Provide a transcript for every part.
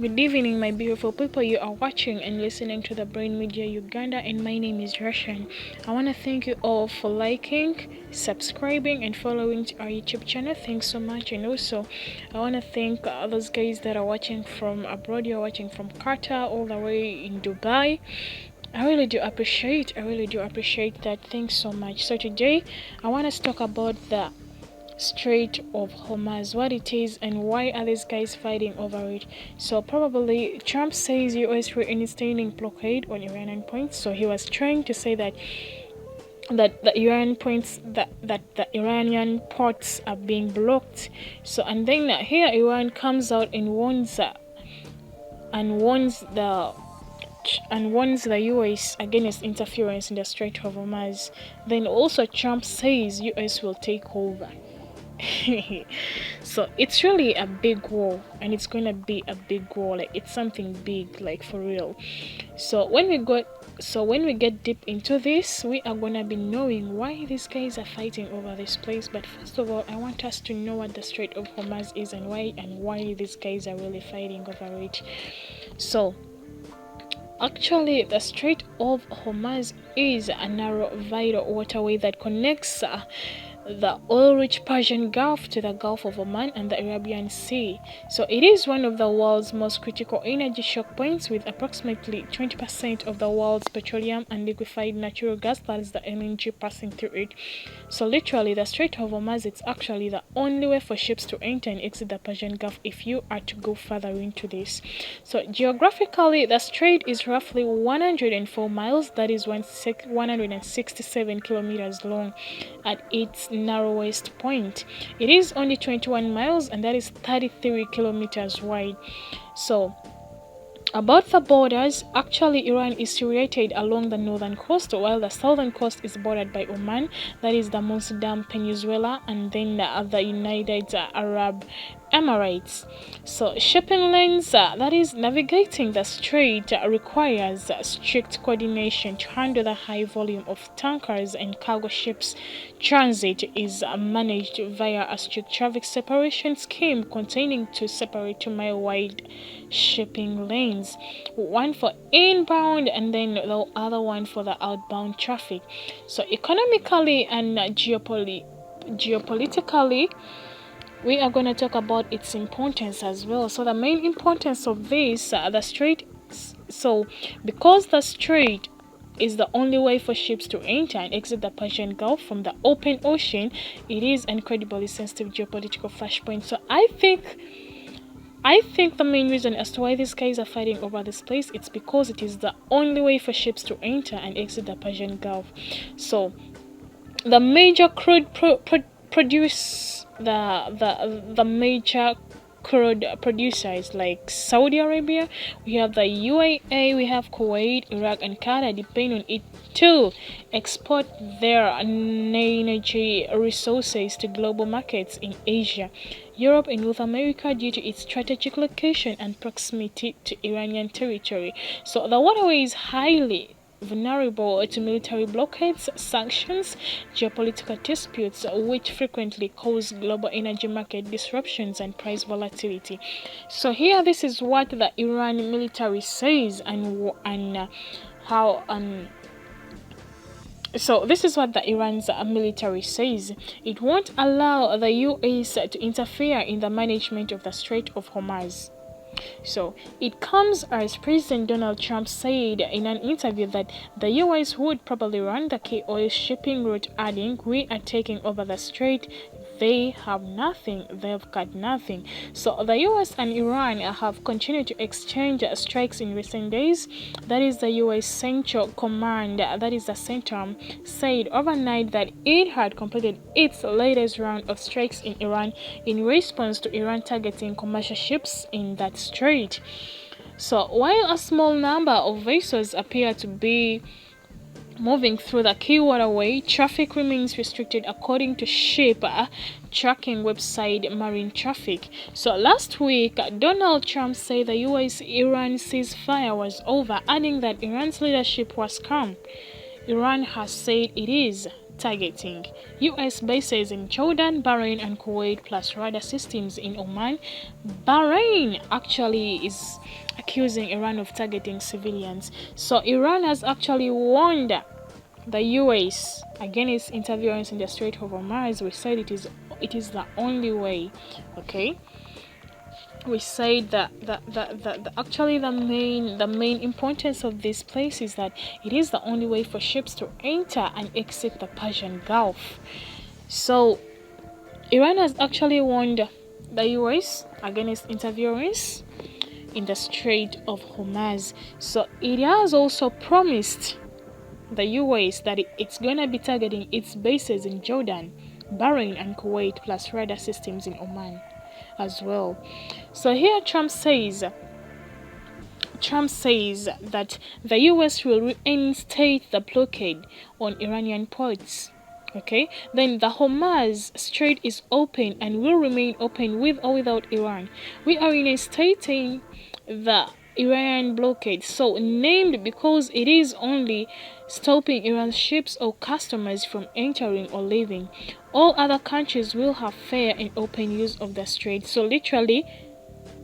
Good evening, my beautiful people. You are watching and listening to the Brain Media Uganda, and my name is Russian. I want to thank you all for liking, subscribing, and following our YouTube channel. Thanks so much. And also, I want to thank those guys that are watching from abroad. You're watching from Qatar, all the way in Dubai. I really do appreciate that. Thanks so much. So today I want us to talk about the Strait of Hormuz, what it is and why are these guys fighting over it. So probably Trump says US were installing blockade on Iranian points. So he was trying to say that the Iran points that the Iranian ports are being blocked. So and then here Iran comes out and warns the US against interference in the Strait of Hormuz. Then also Trump says US will take over. So it's really a big war, and it's gonna be a big war. Like it's something big, like for real. So when we get deep into this, we are gonna be knowing why these guys are fighting over this place. But first of all, I want us to know what the Strait of Hormuz is and why these guys are really fighting over it. So actually, the Strait of Hormuz is a narrow, vital waterway that connects the oil-rich Persian Gulf to the Gulf of Oman and the Arabian Sea. So it is one of the world's most critical energy choke points, with approximately 20% of the world's petroleum and liquefied natural gas, that is the LNG, passing through it. So literally, the Strait of Hormuz is actually the only way for ships to enter and exit the Persian Gulf if you are to go further into this. So geographically, the strait is roughly 104 miles, that is 167 kilometers long at its narrowest point. It is only 21 miles, and that is 33 kilometers wide. So about the borders, actually Iran is situated along the northern coast, while the southern coast is bordered by Oman, that is the Muslim Peninsula, and then the United Arab Emirates. So shipping lanes, that is navigating the strait, requires strict coordination to handle the high volume of tankers and cargo ships. Transit is managed via a strict traffic separation scheme containing two separate 2-mile wide shipping lanes, one for inbound and then the other one for the outbound traffic. So economically and geopolitically, we are going to talk about its importance as well. So the main importance of this, the strait, so because the strait is the only way for ships to enter and exit the Persian Gulf from the open ocean, it is an incredibly sensitive geopolitical flashpoint. So I think the main reason as to why these guys are fighting over this place, it's because it is the only way for ships to enter and exit the Persian Gulf. So the major crude the major crude producers like Saudi Arabia, we have the UAE, we have Kuwait, Iraq, and Qatar depend on it to export their energy resources to global markets in Asia, Europe, and North America due to its strategic location and proximity to Iranian territory. So the waterway is highly vulnerable to military blockades, sanctions, geopolitical disputes, which frequently cause global energy market disruptions and price volatility. So here, this is what the Iran military says, so this is what the Iran's military says. It won't allow the US to interfere in the management of the Strait of Hormuz. So it comes as President Donald Trump said in an interview that the US would probably run the key oil shipping route, adding, "We are taking over the strait. They have nothing. They've got nothing." So the US and Iran have continued to exchange strikes in recent days. That is the US Central Command, that is the CENTCOM, said overnight that it had completed its latest round of strikes in Iran in response to Iran targeting commercial ships in that strait. So while a small number of vessels appear to be moving through the key waterway, traffic remains restricted according to ship tracking website Marine Traffic. So last week, Donald Trump said the US-Iran ceasefire was over, adding that Iran's leadership was calm. Iran has said it is targeting US bases in Jordan, Bahrain, and Kuwait, plus radar systems in Oman. Bahrain actually is accusing Iran of targeting civilians. So Iran has actually warned the US against interference in the Strait of Hormuz. We said it is the only way. Okay, we say that actually the main importance of this place is that it is the only way for ships to enter and exit the Persian Gulf. So Iran has actually warned the US against interference in the Strait of Hormuz. So it has also promised the US that it's gonna be targeting its bases in Jordan, Bahrain, and Kuwait, plus radar systems in Oman as well. So here Trump says that the US will reinstate the blockade on Iranian ports. Okay, then the Hormuz Strait is open and will remain open with or without Iran. We are reinstating the Iranian blockade, so named because it is only stopping Iran's ships or customers from entering or leaving. All other countries will have fair and open use of the strait. So literally,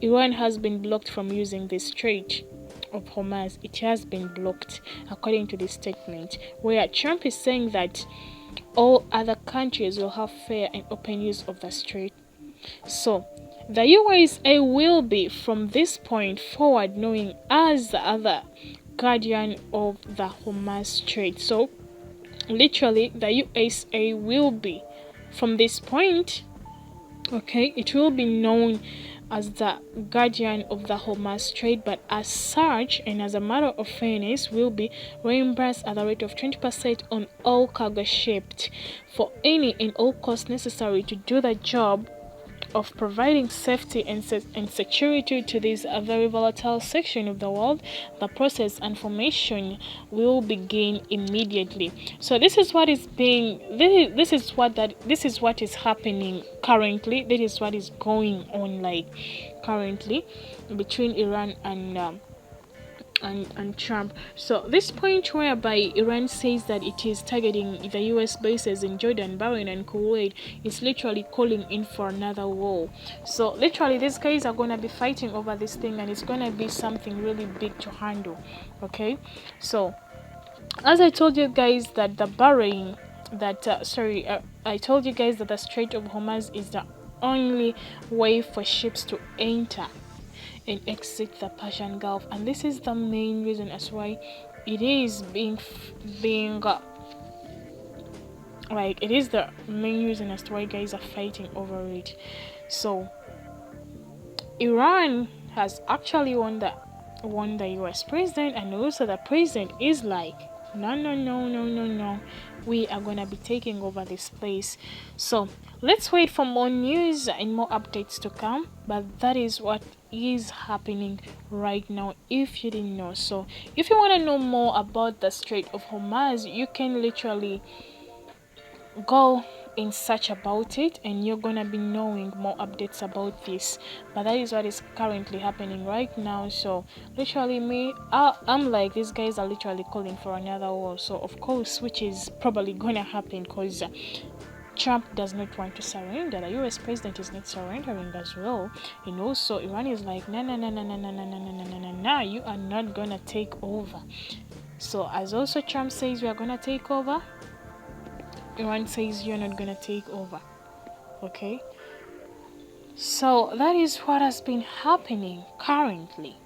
Iran has been blocked from using the Strait of Hormuz. It has been blocked according to this statement, where Trump is saying that all other countries will have fair and open use of the strait. So the USA will be from this point forward known as the other guardian of the Hormuz Strait. So literally the USA will be from this point, okay, it will be known as the guardian of the Hormuz Strait, but as such and as a matter of fairness will be reimbursed at the rate of 20% on all cargo shipped for any and all costs necessary to do the job of providing safety and security to this very volatile section of the world. The process and formation will begin immediately. So this is what is happening currently. This is what is going on currently between Iran and Trump. So this point whereby Iran says that it is targeting the US bases in Jordan, Bahrain, and Kuwait is literally calling in for another war. So literally these guys are going to be fighting over this thing, and it's going to be something really big to handle. Okay, so as I told you guys that I told you guys that the Strait of Hormuz is the only way for ships to enter and exit the Persian Gulf, and this is the main reason as why it is it is the main reason as to why guys are fighting over it. So Iran has actually won the US president, and also the president is like, no, we are gonna be taking over this place. So let's wait for more news and more updates to come, but that is what is happening right now, if you didn't know. So if you want to know more about the Strait of Hormuz, you can literally go and search about it, and you're gonna be knowing more updates about this. But that is what is currently happening right now. So literally I'm like, these guys are literally calling for another war. So of course, which is probably gonna happen, because Trump does not want to surrender. The US president is not surrendering as well. And also Iran is like, no, you are not gonna take over. So as also Trump says we are gonna take over, Iran says you're not gonna take over. Okay, so that is what has been happening currently.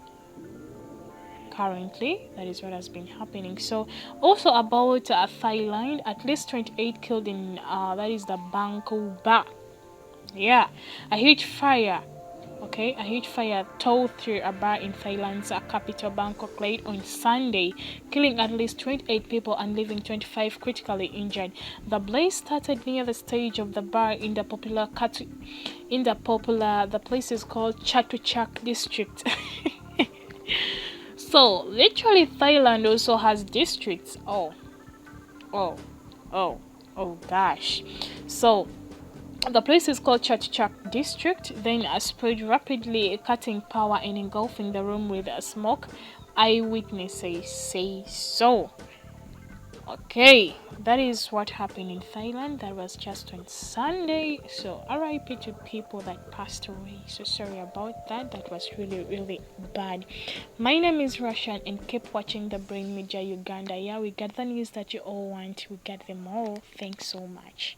That is what has been happening. So also about Thailand, at least 28 killed in that is the Bangkok bar. Yeah, a huge fire. Okay, a huge fire tore through a bar in Thailand's capital Bangkok late on Sunday, killing at least 28 people and leaving 25 critically injured. The blaze started near the stage of the bar in the the place is called Chatuchak district. So literally Thailand also has districts. Oh gosh. So the place is called Chatuchak district, then spread rapidly, cutting power and engulfing the room with smoke. Eyewitnesses say so. Okay, that is what happened in Thailand. That was just on Sunday. So RIP to people that passed away. So sorry about that. That was really, really bad. My name is Russian and keep watching the Brain Media Uganda. Yeah, we got the news that you all want. We got them all. Thanks so much.